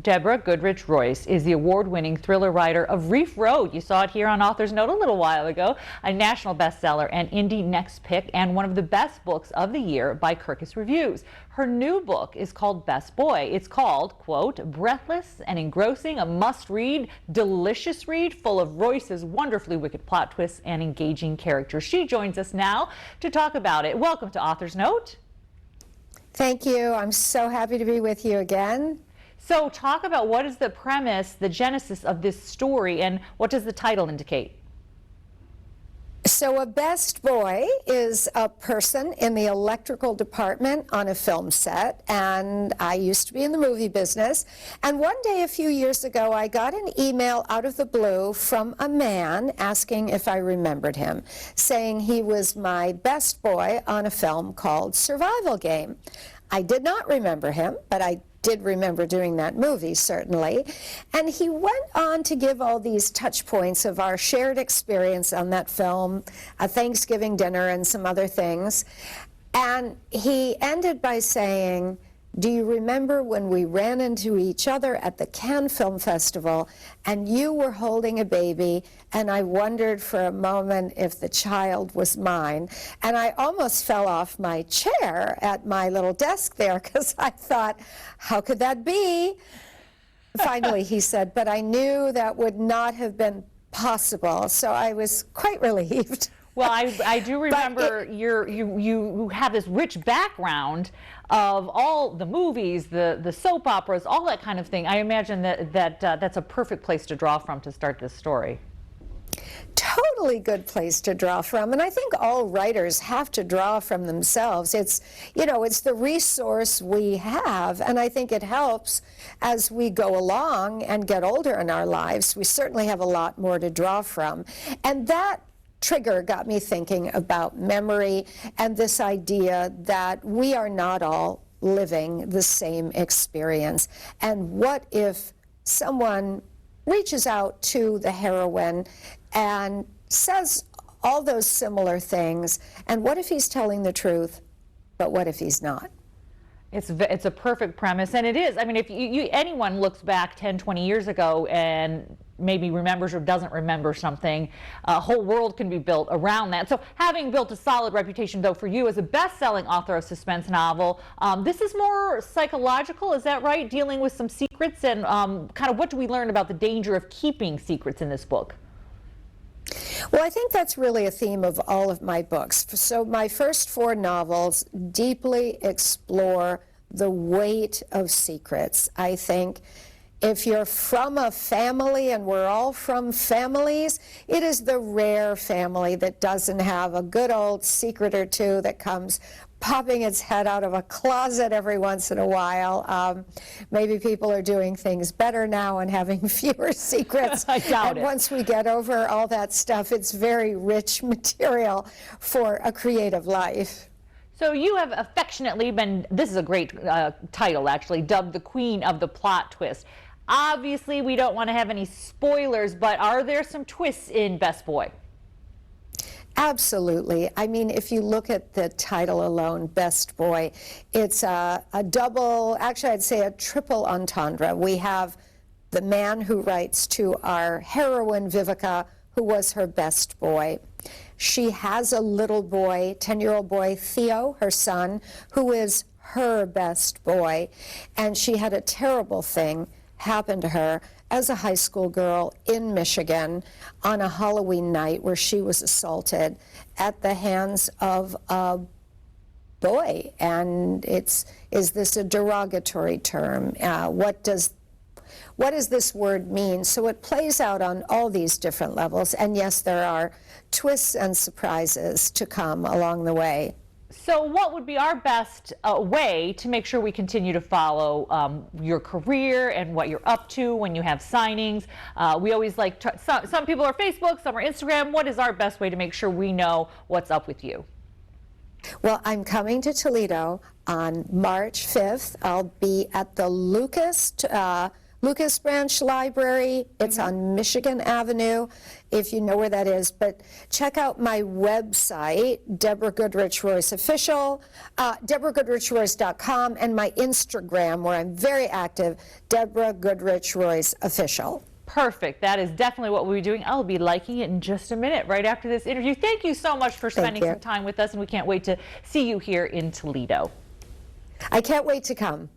Deborah Goodrich Royce is the award-winning thriller writer of Reef Road. You saw it here on Author's Note a little while ago, a national bestseller and indie next pick, and one of the best books of the year by Kirkus Reviews. Her new book is called Best Boy. It's called, quote, breathless and engrossing, a must-read, delicious read full of Royce's wonderfully wicked plot twists and engaging characters. She joins us now to talk about it. Welcome to Author's Note. Thank you. I'm so happy to be with you again. So talk about what is the premise, the genesis of this story, and what does the title indicate? So a best boy is a person in the electrical department on a film set, and I used to be in the movie business. And one day a few years ago, I got an email out of the blue from a man asking if I remembered him, saying he was my best boy on a film called Survival Game. I did not remember him, but I did remember doing that movie, certainly. And he went on to give all these touch points of our shared experience on that film, a Thanksgiving dinner and some other things. And he ended by saying, do you remember when we ran into each other at the Cannes Film Festival and you were holding a baby and I wondered for a moment if the child was mine? And I almost fell off my chair at my little desk there because I thought, how could that be? Finally, he said, but I knew that would not have been possible. So I was quite relieved. Well, I do remember you have this rich background of all the movies, the soap operas, all that kind of thing. I imagine that's a perfect place to draw from to start this story. Totally good place to draw from, and I think all writers have to draw from themselves. It's, you know, it's the resource we have, and I think it helps as we go along and get older in our lives. We certainly have a lot more to draw from, and that trigger got me thinking about memory and this idea that we are not all living the same experience. And what if someone reaches out to the heroine and says all those similar things, and what if he's telling the truth, but what if he's not? It's a perfect premise, and it is. I mean, if anyone looks back 10, 20 years ago and maybe remembers or doesn't remember something, a whole world can be built around that. So having built a solid reputation, though, for you as a best-selling author of suspense novel, this is more psychological, is that right? Dealing with some secrets and kind of what do we learn about the danger of keeping secrets in this book? Well, I think that's really a theme of all of my books. So my first 4 novels deeply explore the weight of secrets. I think if you're from a family, and we're all from families, it is the rare family that doesn't have a good old secret or two that comes popping its head out of a closet every once in a while. Maybe people are doing things better now and having fewer secrets. I doubt it. Once we get over all that stuff, it's very rich material for a creative life. So you have affectionately been, this is a great title actually, dubbed the Queen of the Plot Twist. Obviously, we don't want to have any spoilers, but are there some twists in Best Boy? Absolutely. I mean, if you look at the title alone, Best Boy, it's a double, actually I'd say a triple entendre. We have the man who writes to our heroine, Vivica, who was her best boy. She has a little boy, 10-year-old boy, Theo, her son, who is her best boy. And she had a terrible thing happen to her as a high school girl in Michigan on a Halloween night where she was assaulted at the hands of a boy. And is this a derogatory term? What does this word mean? So it plays out on all these different levels. And yes, there are twists and surprises to come along the way. So what would be our best way to make sure we continue to follow your career and what you're up to when you have signings? We always like, some people are Facebook, some are Instagram. What is our best way to make sure we know what's up with you? Well, I'm coming to Toledo on March 5th. I'll be at the Lucas Lucas Branch Library. It's on Michigan Avenue, if you know where that is. But check out my website, Deborah Goodrich Royce Official, DeborahGoodrichRoyce.com, and my Instagram, where I'm very active, Deborah Goodrich Royce Official. Perfect. That is definitely what we'll be doing. I'll be liking it in just a minute, right after this interview. Thank you so much for spending some time with us, and we can't wait to see you here in Toledo. I can't wait to come.